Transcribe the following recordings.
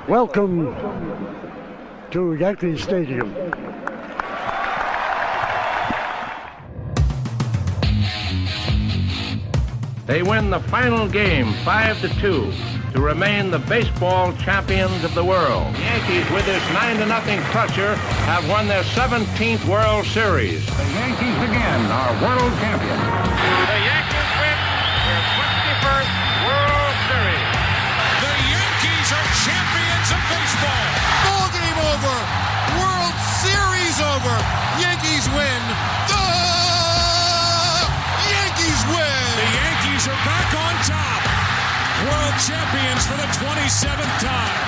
Welcome to Yankee Stadium. They win the final game 5-2 to remain the baseball champions of the world. The Yankees, with this 9-0 crusher, have won their 17th World Series. The Yankees again are world champions. The Yankees win their 21st World Series. The Yankees are champions of baseball. Ball game over. World Series over. Yankees win. The Yankees win. The Yankees are back on top. World champions for the 27th time.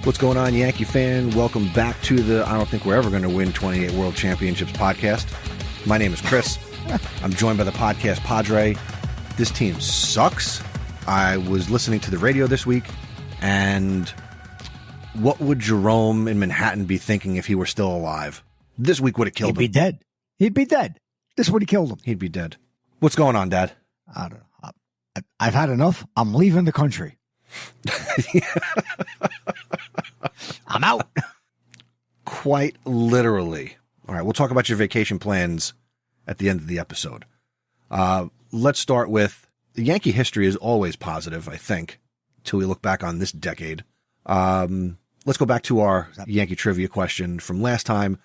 What's going on, Yankee fan? Welcome back to the I don't think we're ever going to win 28 World Championships podcast. My name is Chris. I'm joined by the Podcast Padre. This team sucks. I was listening to the radio this week, and what would Jerome in Manhattan be thinking if he were still alive? This week would have killed him. He'd be dead. He'd be dead. This would have killed him. He'd be dead. What's going on, Dad? I don't know. I've had enough. I'm leaving the country. I'm out. Quite literally. All right, we'll talk about your vacation plans at the end of the episode. Let's start with the Yankee history is always positive, I think, till we look back on this decade. Let's go back to our Yankee trivia question from last time.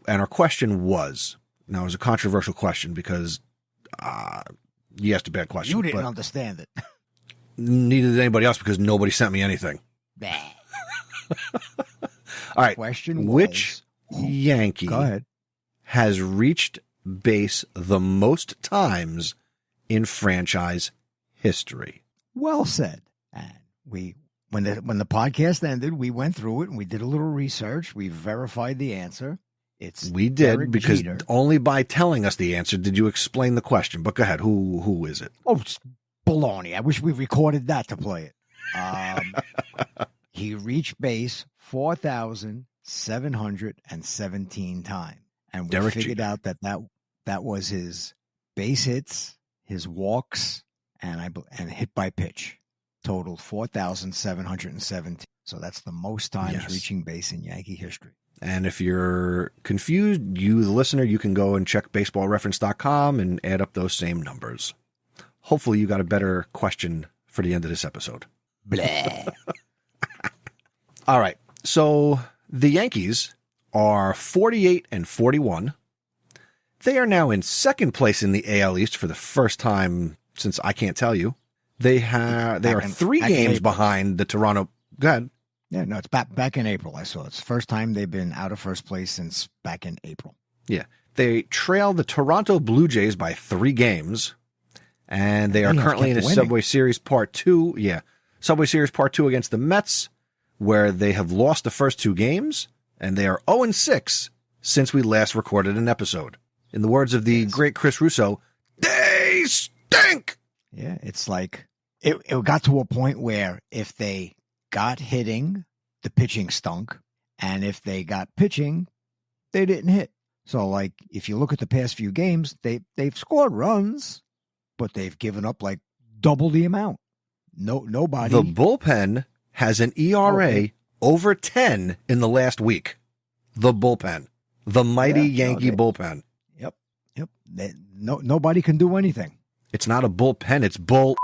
And our question was, now it was a controversial question because you asked a bad question. You didn't understand it. Neither did anybody else because nobody sent me anything. All right. Question was, which Yankee has reached base the most times in franchise history? Well said. And when the podcast ended, we went through it and we did a little research. We verified the answer. We did Derek because Jeter. Only by telling us the answer did you explain the question. But go ahead. Who is it? Oh, it's baloney. I wish we recorded that to play it. He reached base 4,717 times. And we Derek figured Jeter. out that was his base hits, his walks, and hit by pitch. Total 4,717. So that's the most times reaching base in Yankee history. And if you're confused, you, the listener, you can go and check baseballreference.com and add up those same numbers. Hopefully you got a better question for the end of this episode. Blah. All right. So the Yankees are 48-41. They are now in second place in the AL East for the first time since I can't tell you. They are 3 games behind the Toronto. Go ahead. Yeah, no, it's back in April. I saw it's the first time they've been out of first place since back in April. Yeah. They trail the Toronto Blue Jays by 3 games, and they are currently in a Subway Series Part 2. Yeah. Subway Series Part 2 against the Mets, where they have lost the first 2 games, and they are 0-6 since we last recorded an episode. In the words of the great Chris Russo, they stink! Yeah, it's like it got to a point where if they got hitting, the pitching stunk, and if they got pitching, they didn't hit. So, like, if you look at the past few games, they've scored runs, but they've given up like double the amount. Nobody. The bullpen has an ERA over 10 in the last week. The bullpen, the mighty Yankee bullpen. Yep. Nobody can do anything. It's not a bullpen. It's bull.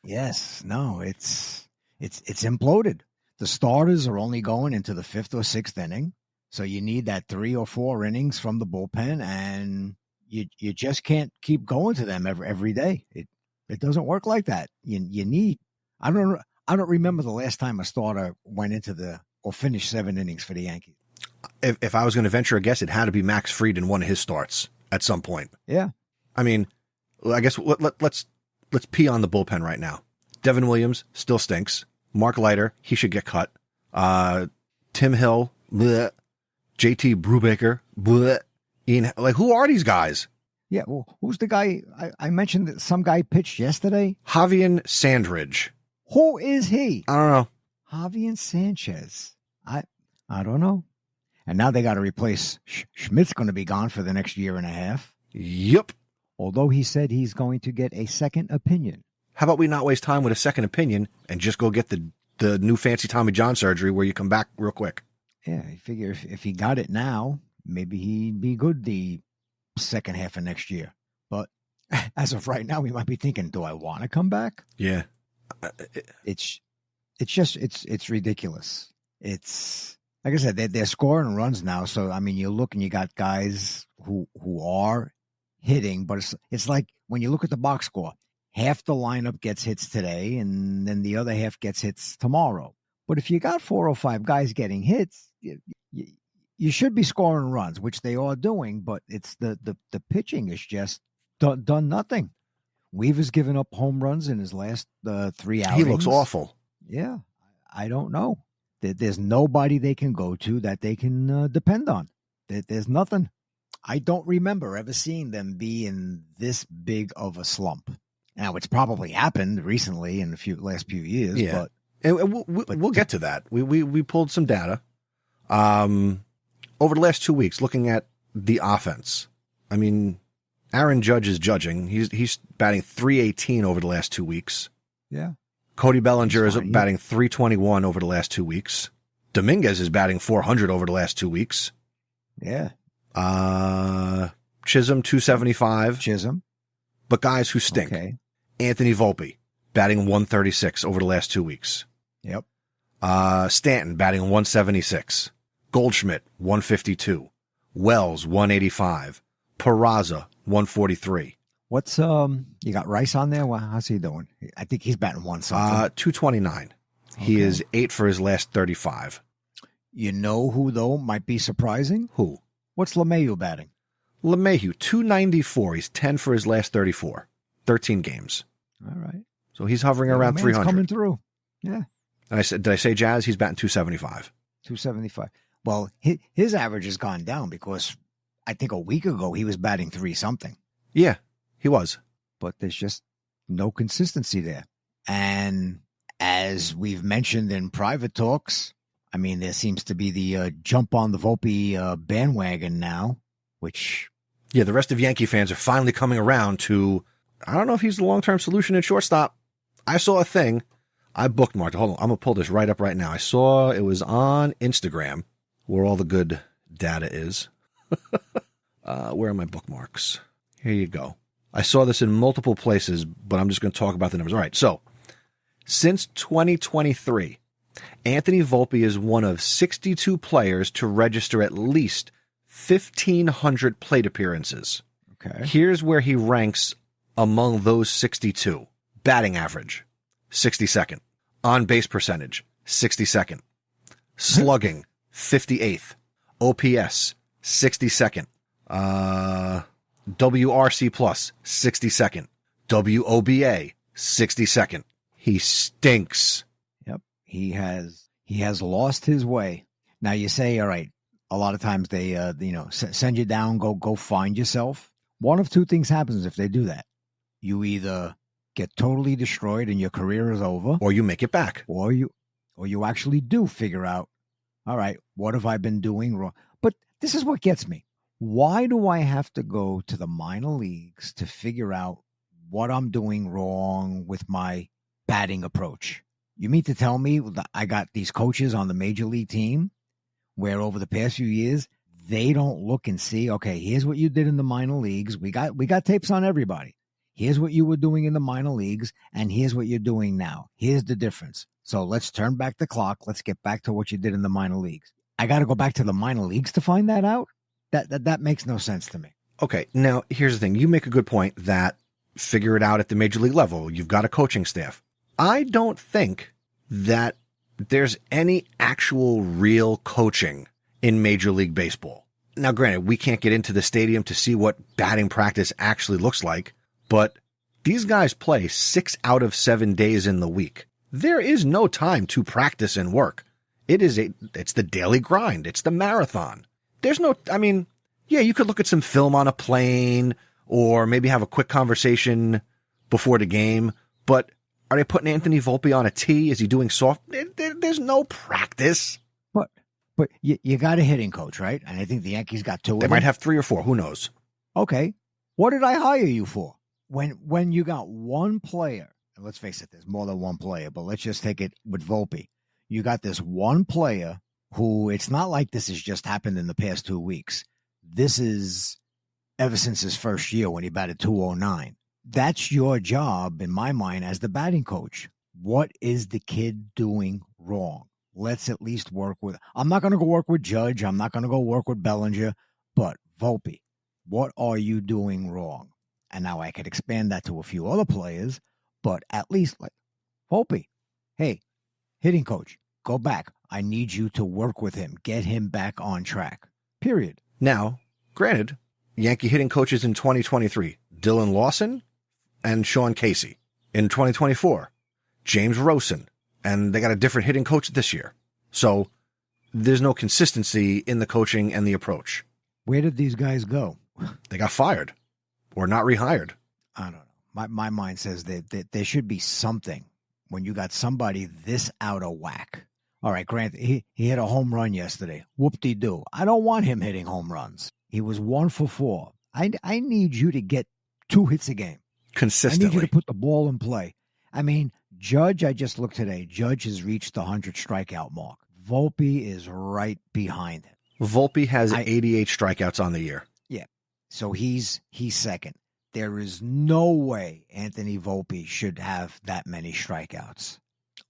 Yes. No. It's imploded. The starters are only going into the 5th or 6th inning, so you need that 3 or 4 innings from the bullpen, and you just can't keep going to them every day. It doesn't work like that. You need. I don't remember the last time a starter went into or finished 7 innings for the Yankees. If I was going to venture a guess, it had to be Max Fried in one of his starts at some point. Yeah. I mean, I guess let's pee on the bullpen right now. Devin Williams still stinks. Mark Leiter, he should get cut. Tim Hill, bleh. JT Brubaker, bleh. Ian, like, who are these guys? Yeah, well, who's the guy? I mentioned that some guy pitched yesterday. Javier Sandridge. Who is he? I don't know. Javier Sanchez. I don't know. And now they got to replace Schmidt's going to be gone for the next year and a half. Yep. Although he said he's going to get a second opinion. How about we not waste time with a second opinion and just go get the new fancy Tommy John surgery where you come back real quick? Yeah, I figure if he got it now, maybe he'd be good the second half of next year. But as of right now, we might be thinking, do I want to come back? Yeah. It's ridiculous. It's like I said, they're scoring runs now. So, I mean, you look and you got guys who are hitting, but it's like when you look at the box score, half the lineup gets hits today and then the other half gets hits tomorrow. But if you got 4 or 5 guys getting hits, you should be scoring runs, which they are doing, but it's the pitching is just done nothing. Weaver's given up home runs in his last 3 outings. He looks awful. Yeah, I don't know. There's nobody they can go to that they can depend on. There's nothing. I don't remember ever seeing them be in this big of a slump. Now, it's probably happened recently in the last few years. Yeah. But we'll get to that. We pulled some data over the last 2 weeks looking at the offense. I mean, Aaron Judge is judging. He's batting .318 over the last 2 weeks. Yeah. Cody Bellinger is batting .321 over the last 2 weeks. Domínguez is batting .400 over the last 2 weeks. Yeah. Chisholm .275. Chisholm. But guys who stink. Okay. Anthony Volpe batting .136 over the last 2 weeks. Yep. Stanton batting .176. Goldschmidt .152. Wells .185. Peraza .143. What's you got Rice on there? Well, how's he doing? I think he's batting one something. .229. He is 8 for his last 35. You know who though might be surprising? Who? What's LeMahieu batting? LeMahieu .294. He's 10 for his last 34. 13 games. All right. So he's hovering around 300. Coming through. Yeah. And did I say Jazz? He's batting .275. 275. Well, his average has gone down because I think a week ago he was batting 3 something. Yeah, he was. But there's just no consistency there. And as we've mentioned in private talks, I mean, there seems to be the jump on the Volpe bandwagon now, which... Yeah, the rest of Yankee fans are finally coming around to... I don't know if he's the long-term solution at shortstop. I saw a thing. I bookmarked. Hold on. I'm going to pull this right up right now. I saw it was on Instagram where all the good data is. Where are my bookmarks? Here you go. I saw this in multiple places, but I'm just going to talk about the numbers. All right. So since 2023, Anthony Volpe is one of 62 players to register at least 1,500 plate appearances. Okay. Here's where he ranks among those 62. Batting average, 62nd. On base percentage, 62nd. Slugging, 58th. OPS, 62nd. WRC plus, 62nd. WOBA, 62nd. He stinks. Yep. He has lost his way. Now you say, all right, a lot of times they, send you down, go find yourself. One of two things happens if they do that. You either get totally destroyed and your career is over, or you make it back, or you actually do figure out, all right, what have I been doing wrong? But this is what gets me. Why do I have to go to the minor leagues to figure out what I'm doing wrong with my batting approach? You mean to tell me that I got these coaches on the major league team where over the past few years, they don't look and see, okay, here's what you did in the minor leagues. We got tapes on everybody. Here's what you were doing in the minor leagues, and here's what you're doing now. Here's the difference. So let's turn back the clock. Let's get back to what you did in the minor leagues. I got to go back to the minor leagues to find that out? That makes no sense to me. Okay, now here's the thing. You make a good point that figure it out at the major league level. You've got a coaching staff. I don't think that there's any actual real coaching in Major League Baseball. Now, granted, we can't get into the stadium to see what batting practice actually looks like, but these guys play 6 out of 7 days in the week. There is no time to practice and work. It's the daily grind. It's the marathon. Yeah, you could look at some film on a plane or maybe have a quick conversation before the game, but are they putting Anthony Volpe on a tee? Is he doing soft? There's no practice. But you got a hitting coach, right? And I think the Yankees got two. They might have 3 or 4. Who knows? Okay. What did I hire you for? When you got one player, and let's face it, there's more than one player, but let's just take it with Volpe. You got this one player who, it's not like this has just happened in the past 2 weeks. This is ever since his first year when he batted 209. That's your job, in my mind, as the batting coach. What is the kid doing wrong? Let's at least work with. I'm not going to go work with Judge. I'm not going to go work with Bellinger. But Volpe, what are you doing wrong? And now I could expand that to a few other players, but at least like Volpe, hey, hitting coach, go back. I need you to work with him. Get him back on track. Period. Now, granted, Yankee hitting coaches in 2023, Dylan Lawson and Sean Casey. In 2024, James Rosen. And they got a different hitting coach this year. So there's no consistency in the coaching and the approach. Where did these guys go? They got fired or not rehired. I don't know. My mind says that there should be something when you got somebody this out of whack. All right, Grant, he hit a home run yesterday. Whoop-de-doo. I don't want him hitting home runs. He was 1 for 4. I need you to get 2 hits a game. Consistently. I need you to put the ball in play. I mean, Judge, I just looked today. Judge has reached the 100 strikeout mark. Volpe is right behind him. Volpe has 88 strikeouts on the year. Yeah. So he's second. There is no way Anthony Volpe should have that many strikeouts.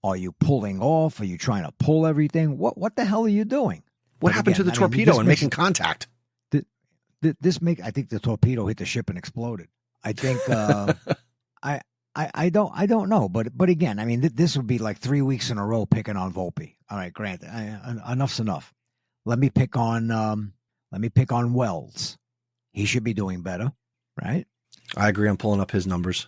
Are you pulling off? Are you trying to pull everything? What the hell are you doing? What happened to the torpedo and making contact? I think the torpedo hit the ship and exploded. I think I don't know, but again, I mean, this would be like 3 weeks in a row picking on Volpe. All right, Grant, enough's enough. Let me pick on Wells. He should be doing better, right? I agree. I'm pulling up his numbers.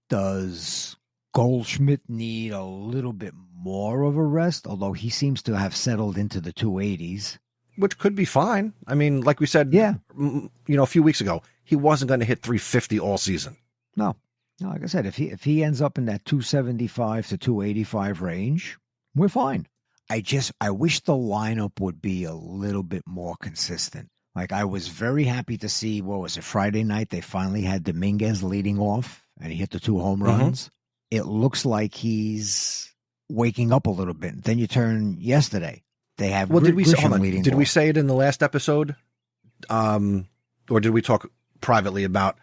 Does Goldschmidt need a little bit more of a rest? Although he seems to have settled into the 280s, which could be fine. I mean, like we said, a few weeks ago, he wasn't going to hit 350 all season. No, like I said, if he ends up in that 275 to 285 range, we're fine. I wish the lineup would be a little bit more consistent. Like, I was very happy to see, Friday night, they finally had Domínguez leading off, and he hit the 2 home runs. It looks like he's waking up a little bit. Then you turn yesterday. They have did we leading off. Say it in the last episode? Or did we talk privately about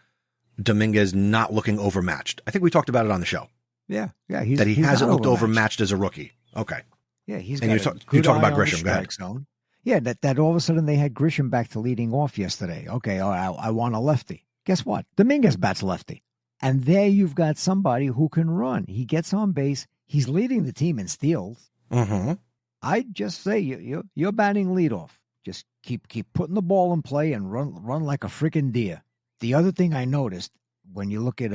Domínguez not looking overmatched? I think we talked about it on the show. Yeah. He hasn't looked overmatched as a rookie. Okay. Yeah, he's and got you talk about Grisham. Go ahead. Zone. Yeah, that all of a sudden they had Grisham back to leading off yesterday. Okay, I want a lefty. Guess what? Domínguez bats lefty. And there you've got somebody who can run. He gets on base. He's leading the team in steals. Mm-hmm. I just say you're batting leadoff. Just keep putting the ball in play and run like a freaking deer. The other thing I noticed when you look at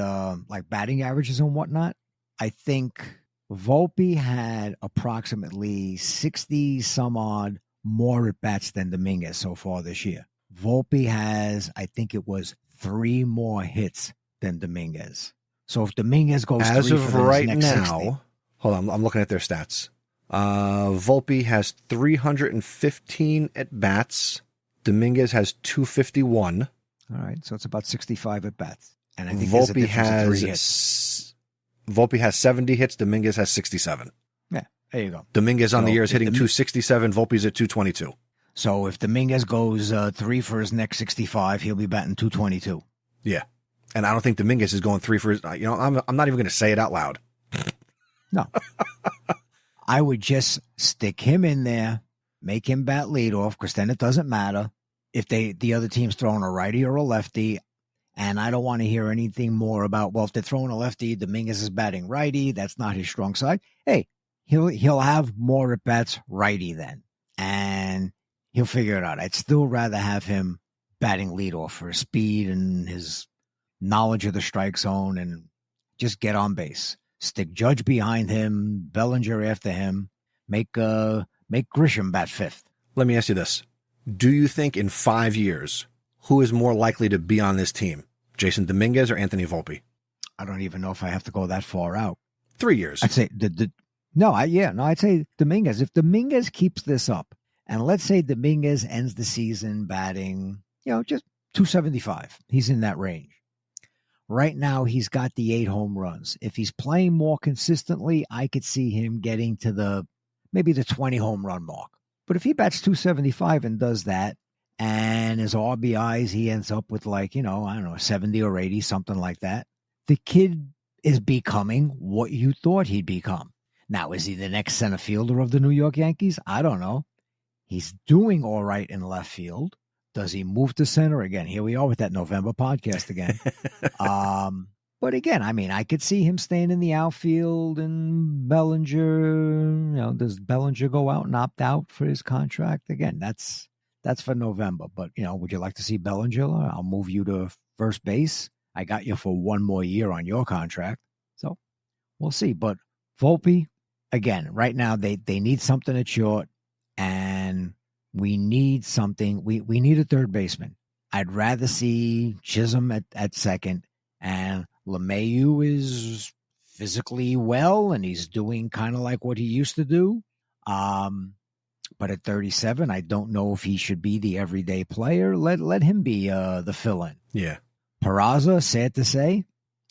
like batting averages and whatnot, I think Volpe had approximately 60 some odd more at bats than Domínguez so far this year. Volpe has, I think it was 3 more hits than Domínguez. So if Domínguez goes as 3 of for right next now, 60, hold on, I'm looking at their stats. Volpe has 315 at bats. Domínguez has 251. All right, so it's about 65 at bats. And I think Volpe has 70 hits. Domínguez has 67. Yeah, there you go. Domínguez on the year is hitting 267. Volpe's at 222. So if Domínguez goes 3 for his next 65, he'll be batting 222. Yeah, and I don't think Domínguez is going 3 for his. I'm not even going to say it out loud. No, I would just stick him in there, make him bat leadoff, because then it doesn't matter if the other team's throwing a righty or a lefty. And I don't want to hear anything more about, if they're throwing a lefty, Domínguez is batting righty. That's not his strong side. Hey, he'll have more at bats righty then, and he'll figure it out. I'd still rather have him batting leadoff for his speed and his knowledge of the strike zone, and just get on base. Stick Judge behind him, Bellinger after him. Make Grisham bat 5th. Let me ask you this: do you think in 5 years, who is more likely to be on this team, Jason Domínguez or Anthony Volpe? I don't even know if I have to go that far out. 3 years. I'd say I'd say Domínguez. If Domínguez keeps this up, And let's say Domínguez ends the season batting, just 275. He's in that range. Right now, he's got the 8 home runs. If he's playing more consistently, I could see him getting to maybe the 20 home run mark. But if he bats 275 and does that, and his RBIs, he ends up with 70 or 80, something like that. The kid is becoming what you thought he'd become. Now, is he the next center fielder of the New York Yankees? I don't know. He's doing all right in left field. Does he move to center again? Here we are with that November podcast again. But again, I could see him staying in the outfield, and Bellinger, does Bellinger go out and opt out for his contract? Again, that's for November. But, would you like to see Bellinger? I'll move you to first base. I got you for 1 more year on your contract. So we'll see. But Volpe, again, right now they need something at short, and we need something. We need a third baseman. I'd rather see Chisholm at second, and LeMahieu is physically well, and he's doing kind of like what he used to do. But at 37, I don't know if he should be the everyday player. Let him be the fill-in. Yeah. Peraza, sad to say,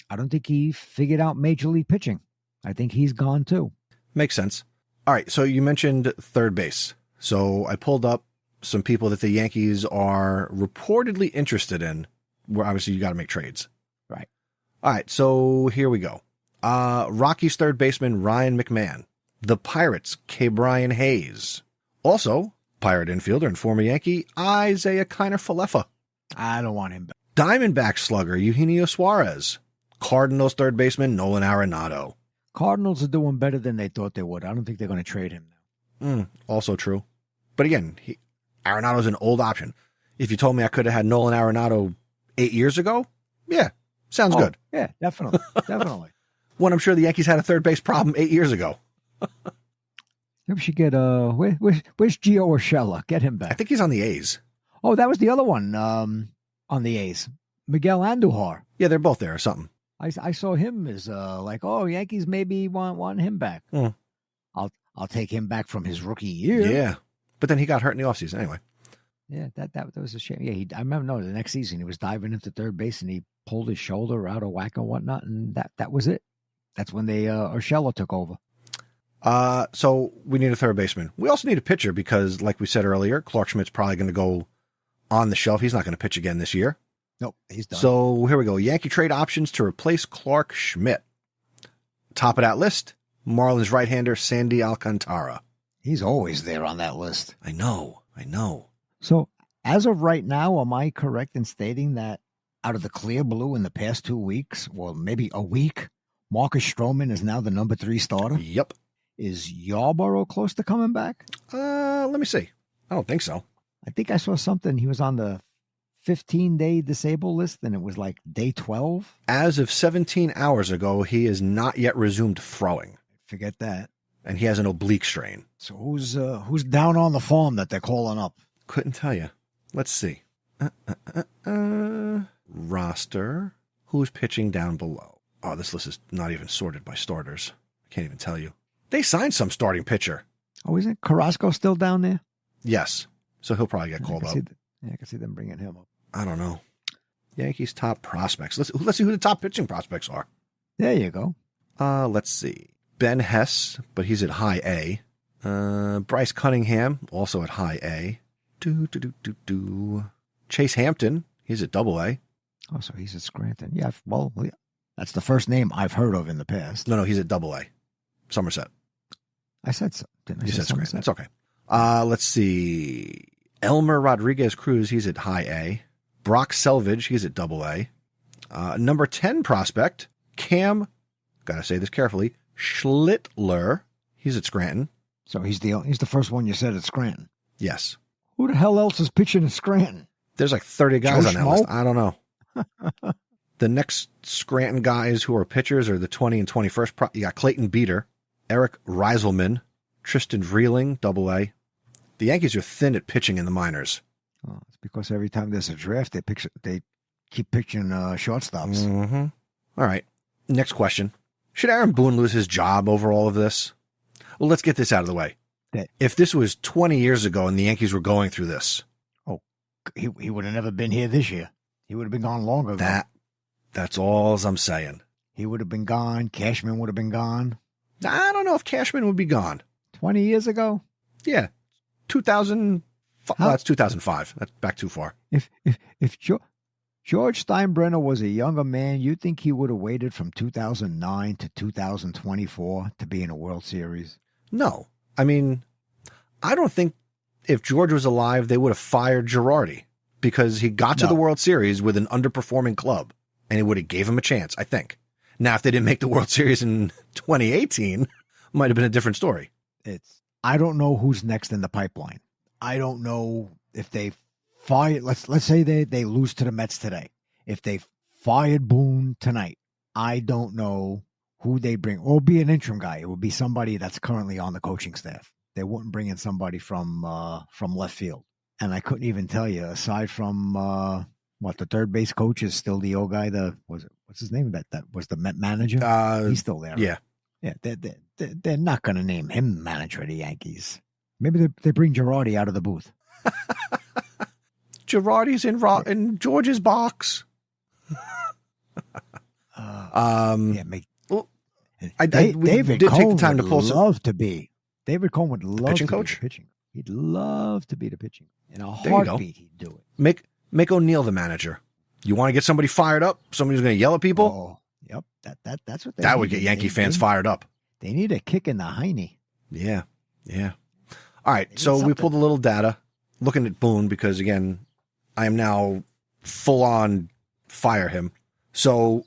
I don't think he figured out major league pitching. I think he's gone too. Makes sense. All right, so you mentioned third base. So I pulled up some people that the Yankees are reportedly interested in, where obviously you got to make trades. Right. All right, so here we go. Rockies third baseman Ryan McMahon. The Pirates, K. Brian Hayes. Also, Pirate infielder and former Yankee Isaiah Kiner-Falefa. I don't want him back. Diamondback slugger Eugenio Suarez. Cardinals third baseman Nolan Arenado. Cardinals are doing better than they thought they would. I don't think they're going to trade him now. Also true. But again, Arenado's an old option. If you told me I could have had Nolan Arenado 8 years ago, yeah, sounds good. Yeah, definitely. Definitely. When I'm sure the Yankees had a third base problem 8 years ago. Maybe we should get, where's Gio Urshela? Get him back. I think he's on the A's. Oh, that was the other one on the A's. Miguel Andujar. Yeah, they're both there or something. I saw him as Yankees maybe want him back. I'll take him back from his rookie year. Yeah, but then he got hurt in the offseason anyway. Yeah, that was a shame. Yeah, I remember. No, the next season he was diving into third base and he pulled his shoulder out of whack and whatnot, and that was it. That's when Urshela took over. So we need a third baseman. We also need a pitcher because, like we said earlier, Clark Schmidt's probably going to go on the shelf. He's not going to pitch again this year. Nope, he's done. So here we go. Yankee trade options to replace Clark Schmidt. Top of that list, Marlins right-hander Sandy Alcantara. He's always there on that list. I know. So as of right now, am I correct in stating that out of the clear blue in the past 2 weeks, well, maybe a week, Marcus Stroman is now the number 3 starter? Yep. Is Yarborough close to coming back? Let me see. I don't think so. I think I saw something. He was on the 15-day disabled list, and it was like day 12. As of 17 hours ago, he is not yet resumed throwing. Forget that. And he has an oblique strain. So who's down on the farm that they're calling up? Couldn't tell you. Let's see. Roster. Who's pitching down below? Oh, this list is not even sorted by starters. I can't even tell you. They signed some starting pitcher. Oh, isn't Carrasco still down there? Yes. So he'll probably get called up. I can see them bringing him up. I don't know. Yankees top prospects. Let's see who the top pitching prospects are. There you go. Let's see. Ben Hess, but he's at high A. Bryce Cunningham, also at high A. Chase Hampton, he's at double A. Oh, so he's at Scranton. Yeah, well, that's the first name I've heard of in the past. No, he's at double A. Somerset. I said so. Didn't I? You say said Scranton. Somerset? It's okay. Let's see. Elmer Rodriguez Cruz, he's at high A. Brock Selvage, he's at double A. Number 10 prospect, Cam, gotta say this carefully, Schlittler, he's at Scranton. So he's the first one you said at Scranton. Yes. Who the hell else is pitching at Scranton? There's like 30 guys Joe on that list. I don't know. The next Scranton guys who are pitchers are the 20 and 21st. You got Clayton Beater, Eric Reiselman, Tristan Vreeling, double A. The Yankees are thin at pitching in the minors. Oh, it's because every time there's a draft, they keep pitching shortstops. Mm-hmm. All right. Next question. Should Aaron Boone lose his job over all of this? Well, let's get this out of the way. if this was 20 years ago and the Yankees were going through this, he would have never been here this year. He would have been gone long ago. That's all I'm saying. He would have been gone. Cashman would have been gone. I don't know if Cashman would be gone. 20 years ago? Yeah. 2000. Well, that's 2005. That's back too far. If George Steinbrenner was a younger man, you think he would have waited from 2009 to 2024 to be in a World Series? No. I mean, I don't think if George was alive, they would have fired Girardi because he got to the World Series with an underperforming club and it would have gave him a chance, I think. Now, if they didn't make the World Series in 2018, might have been a different story. I don't know who's next in the pipeline. I don't know if they fired. Let's say they lose to the Mets today. If they fired Boone tonight, I don't know who they bring. Or be an interim guy. It would be somebody that's currently on the coaching staff. They wouldn't bring in somebody from left field. And I couldn't even tell you, aside from the third base coach is still the old guy. What's his name? That was the Met manager. He's still there. Yeah, right? Yeah. They're not going to name him manager of the Yankees. Maybe they bring Girardi out of the booth. Girardi's in George's box. David Cohn would love to be. David Cohn would love pitching to coach? be the pitching. He'd love to be the pitching. In a heartbeat, he'd do it. Make O'Neill the manager. You want to get somebody fired up? Somebody who's going to yell at people? Oh, yep. That's what they that need. would get Yankee fans fired up. They need a kick in the hiney. Yeah. All right, so we pulled a little data looking at Boone because, again, I am now full-on fire him. So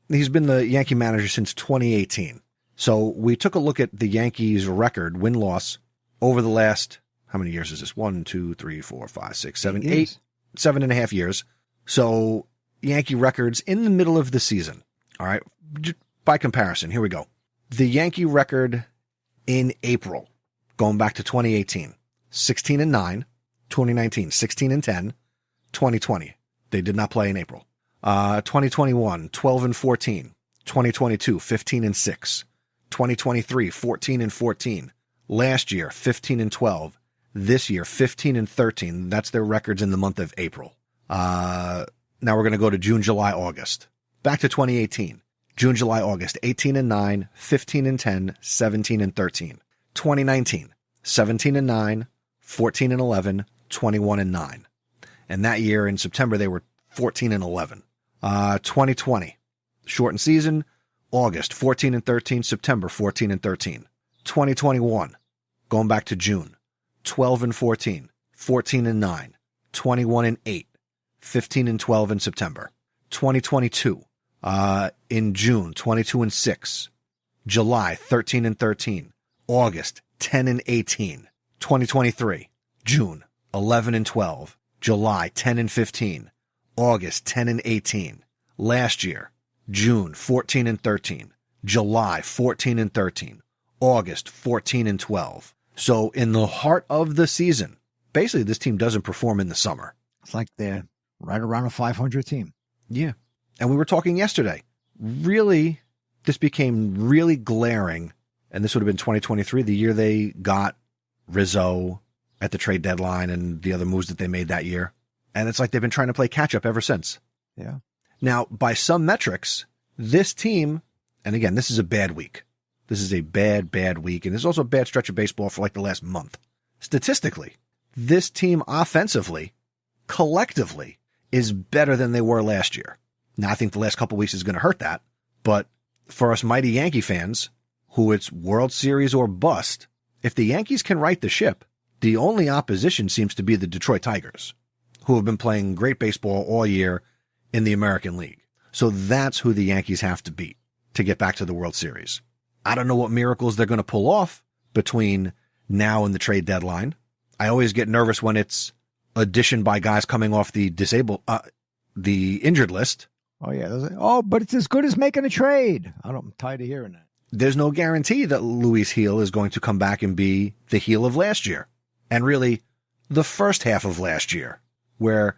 he's been the Yankee manager since 2018. So we took a look at the Yankees' record, win-loss, over the last, how many years is this? 1, 2, 3, 4, 5, 6, 7, 8, 7.5 years. So Yankee records in the middle of the season. All right, by comparison, here we go. The Yankee record in April, going back to 2018, 16-9, 2019, 16-10, 2020. They did not play in April. 2021, 12-14, 2022, 15-6, 2023, 14-14. Last year, 15-12. This year, 15-13. That's their records in the month of April. Now we're going to go to June, July, August. Back to 2018. June, July, August, 18-9, 15-10, 17-13. 2019, 17-9, 14-11, 21-9. And that year in September, they were 14-11. 2020, shortened season, August, 14-13, September, 14-13. 2021, going back to June, 12-14, 14-9, 21-8, 15-12 in September. 2022, in June, 22-6, July, 13-13, August, 10-18, 2023, June, 11-12, July, 10-15, August, 10-18, last year, June, 14-13, July, 14-13, August, 14-12. So in the heart of the season, basically this team doesn't perform in the summer. It's like they're right around a 500 team. Yeah. And we were talking yesterday. Really, this became really glaring, and this would have been 2023, the year they got Rizzo at the trade deadline and the other moves that they made that year. And it's like they've been trying to play catch up ever since. Yeah. Now, by some metrics, this team, and again, this is a bad week. This is a bad week. And there's also a bad stretch of baseball for like the last month. Statistically, this team offensively, collectively, is better than they were last year. Now, I think the last couple of weeks is going to hurt that. But for us mighty Yankee fans, who it's World Series or bust, if the Yankees can right the ship, the only opposition seems to be the Detroit Tigers, who have been playing great baseball all year in the American League. So that's who the Yankees have to beat to get back to the World Series. I don't know what miracles they're going to pull off between now and the trade deadline. I always get nervous when it's addition by guys coming off the the injured list. Oh, yeah. But it's as good as making a trade. I'm tired of hearing that. There's no guarantee that Luis Gil is going to come back and be the heel of last year. And really, the first half of last year, where,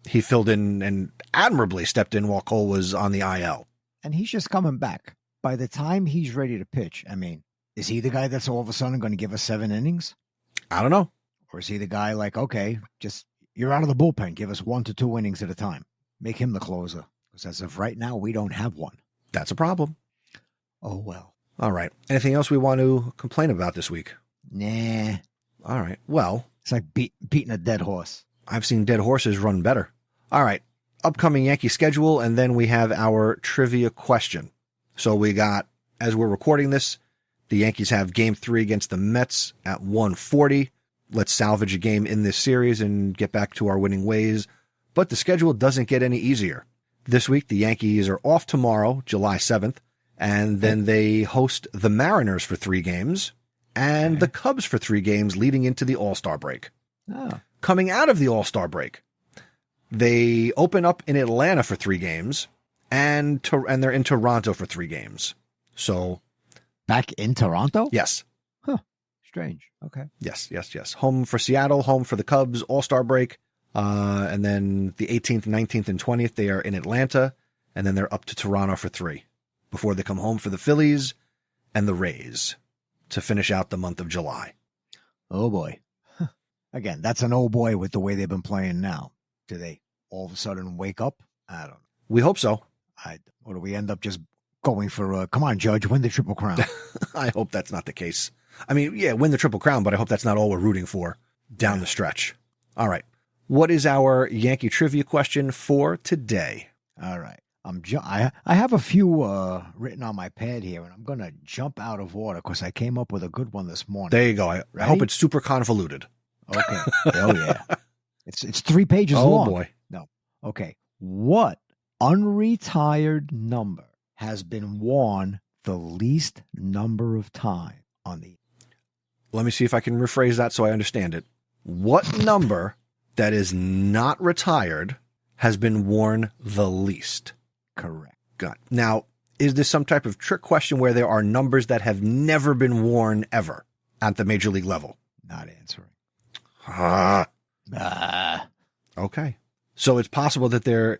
he filled in and admirably stepped in while Cole was on the IL. And he's just coming back. By the time he's ready to pitch, Is he the guy that's all of a sudden going to give us 7 innings? I don't know. Or is he the guy like, okay, just you're out of the bullpen. Give us 1 to 2 innings at a time. Make him the closer. Because as of right now, we don't have one. That's a problem. Oh, well. All right. Anything else we want to complain about this week? Nah. All right. Well, it's like beating a dead horse. I've seen dead horses run better. All right. Upcoming Yankee schedule, and then we have our trivia question. So we got, as we're recording this, the Yankees have Game 3 against the Mets at 1:40. Let's salvage a game in this series and get back to our winning ways. But the schedule doesn't get any easier. This week, the Yankees are off tomorrow, July 7th, and then they host the Mariners for 3 games and the Cubs for 3 games leading into the All-Star break. Oh. Coming out of the All-Star break, they open up in Atlanta for 3 games and they're in Toronto for 3 games. So back in Toronto? Yes. Huh. Strange. Okay. Yes. Home for Seattle, home for the Cubs, All-Star break. And then the 18th, 19th, and 20th, they are in Atlanta. And then they're up to Toronto for 3 before they come home for the Phillies and the Rays to finish out the month of July. Oh, boy. Again, that's an oh, boy with the way they've been playing now. Do they all of a sudden wake up? I don't know. We hope so. Or do we end up just going for, come on, Judge, win the Triple Crown? I hope that's not the case. I mean, yeah, win the Triple Crown, but I hope that's not all we're rooting for down the stretch. All right. What is our Yankee trivia question for today? All right. I have a few written on my pad here, and I'm going to jump out of order because I came up with a good one this morning. There you go. I hope it's super convoluted. Okay. Oh, yeah. It's 3 pages long. Oh, boy. No. Okay. What unretired number has been worn the least number of time on the... Let me see if I can rephrase that so I understand it. What number that is not retired has been worn the least? Correct. Got it. Now, is this some type of trick question where there are numbers that have never been worn ever at the major league level? Not answering. Okay. So it's possible that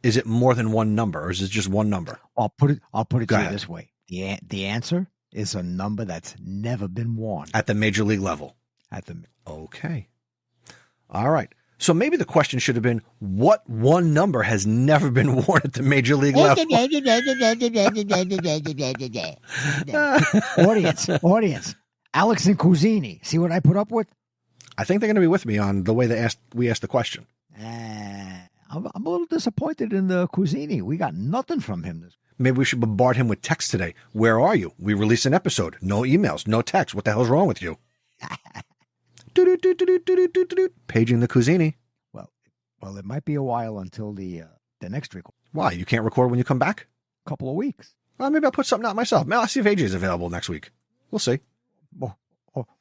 is it more than one number, or is it just one number? I'll put it to you ahead. this way. The answer is a number that's never been worn At the major league level. Okay. All right. So maybe the question should have been, what one number has never been worn at the major league level? Audience. Alex and Cousini. See what I put up with? I think they're going to be with me on the way we asked the question. I'm a little disappointed in the Cousini. We got nothing from him. Maybe we should bombard him with text today. Where are you? We release an episode. No emails, no text. What the hell's wrong with you? Paging the Cousini. Well, it might be a while until the next record. Why? You can't record when you come back? Couple of weeks. Well, maybe I'll put something out myself. Maybe I'll see if AJ is available next week. We'll see.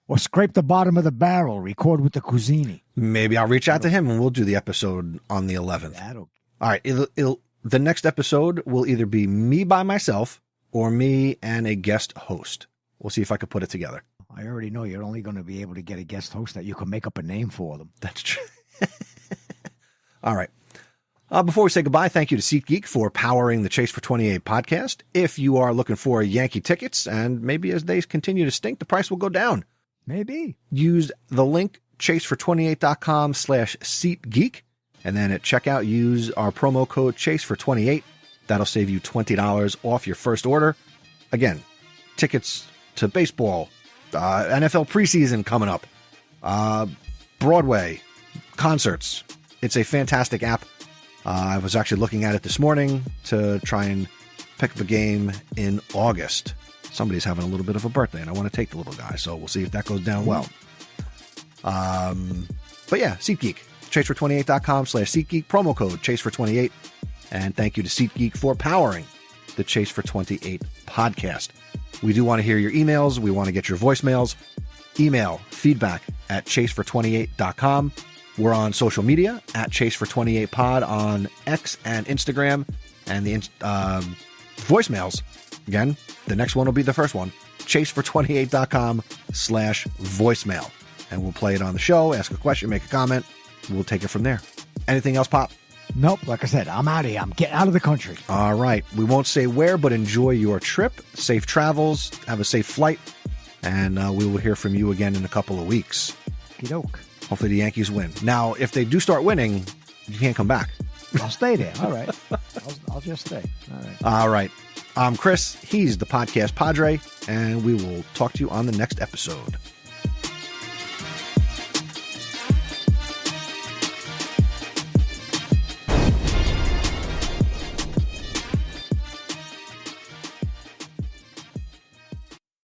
Or scrape the bottom of the barrel. Record with the Cousini. Maybe I'll reach out to him and we'll do the episode on the 11th. All right. The next episode will either be me by myself or me and a guest host. We'll see if I can put it together. I already know you're only going to be able to get a guest host that you can make up a name for them. That's true. All right. Before we say goodbye, thank you to SeatGeek for powering the Chase for 28 podcast. If you are looking for Yankee tickets, and maybe as they continue to stink, the price will go down. Maybe. Use the link chasefor28.com/SeatGeek. And then at checkout, use our promo code Chase428. That'll save you $20 off your first order. Again, tickets to baseball, NFL preseason coming up, Broadway, concerts. It's a fantastic app. I was actually looking at it this morning to try and pick up a game in August. Somebody's having a little bit of a birthday, and I want to take the little guy, so we'll see if that goes down well. But yeah, SeatGeek. Chasefor28.com/SeatGeek. Promo code Chasefor28. And thank you to SeatGeek for powering the Chase for 28 podcast. We do want to hear your emails. We want to get your voicemails. Email feedback@chasefor28.com. We're on social media at Chase428pod on X and Instagram. And the voicemails, again, the next one will be the first one. Chasefor28.com/voicemail. And we'll play it on the show, ask a question, make a comment. We'll take it from there. Anything else, Pop? Nope. Like I said, I'm out of here. I'm getting out of the country. All right. We won't say where, but enjoy your trip. Safe travels. Have a safe flight. and we will hear from you again in a couple of weeks. Okey-doke. Hopefully the Yankees win. Now, if they do start winning, you can't come back. I'll stay there. All right. I'll just stay. All right. All right. I'm Chris. He's the Podcast Padre, and we will talk to you on the next episode.